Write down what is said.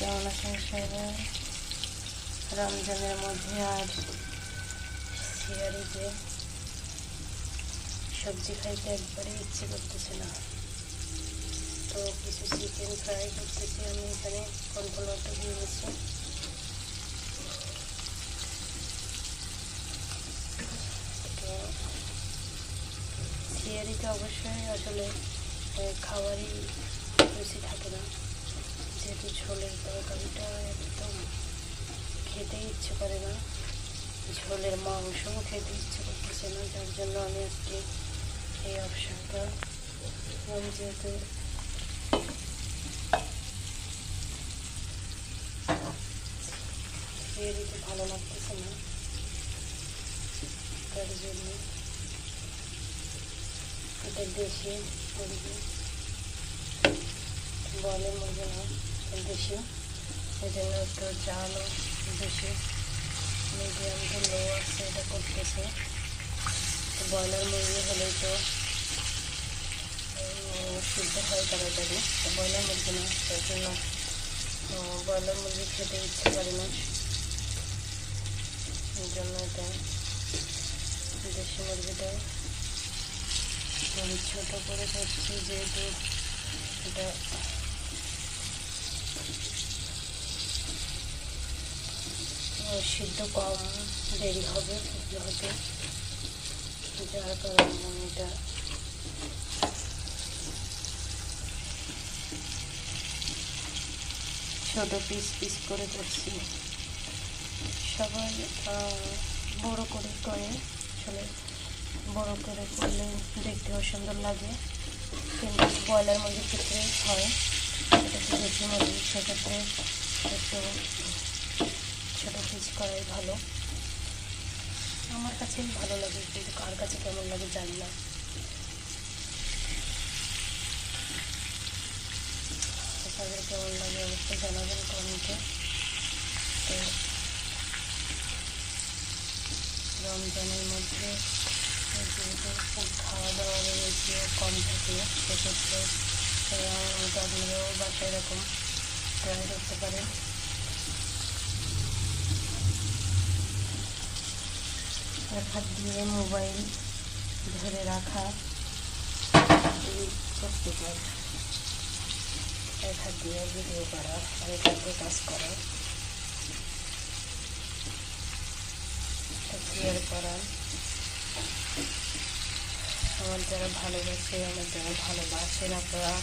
কেমন আছেন সবাই? রমজানের মধ্যে আর সিয়ারিতে সবজি খাইতে একবারে ইচ্ছে করতেছে না, তো কিছু চিকেন ফ্রাই করতেছি। আমি এখানে কর্নফ্লাওয়ারটা দিয়ে নিচ্ছি। তো সিয়ারিতে অবশ্যই আসলে খাবারই রুচি থাকে না, যেহেতু ঝোলের তরকারিটা একদম খেতে ইচ্ছে করে না, ঝোলের মাংসও খেতে ইচ্ছে করতেছে না, যার জন্য আমি আজকে এই অপশনটা, আমি যেহেতু সিয়ারিতে ভালো লাগতেছে না, তার জন্য এটা দেশি মুরগি, বয়লার মুরগি না, দেশি, এই জন্য একটু জালও বেশি, মিডিয়াম টু লো আছে এটা করতেছে। তো ব্রয়লার মুরগি হলেই তো সিদ্ধ হয় তাড়াতাড়ি, তো ব্রয়লার মুরগি না, তার জন্য ব্রয়লার মুরগি খেতে ইচ্ছে করে না, এই জন্য এটা দেশি মুরগিটা আমি ছোটো করে করছি, যেহেতু এটা সিদ্ধ কম দেরি হবে হতে, যার কারণে আমি এটা ছোটো পিস পিস করে করছি। সবাই বড় করে করে, আসলে বড় করে করলে দেখতেও সুন্দর লাগে, কিন্তু ব্রয়লার মুরগির ক্ষেত্রে হয়, এটা একটু দেশি মুরগি, সেক্ষেত্রে একটু ছোটো পিস করাই ভালো। আমার কাছেই ভালো লাগে, কিন্তু কার কাছে কেমন লাগে জানি না। তাদের কেমন লাগে অবশ্যই জানাবেন কমেন্টে। তো রমজানের মধ্যে যেহেতু খাওয়া দাওয়ার রুচিও কম থাকে, সেক্ষেত্রে আমার মতো আপনারাও বাসায় এরকম ট্রাই করতে পারেন। এক হাত দিয়ে মোবাইল ধরে রাখা খুবই কষ্টকর, এক হাত দিয়ে ভিডিও করা আর এক হাত দিয়ে কাজ করা, শেয়ার করা। আমার যারা ভালোবাসে, আমার যারা ভালোবাসেন আপনারা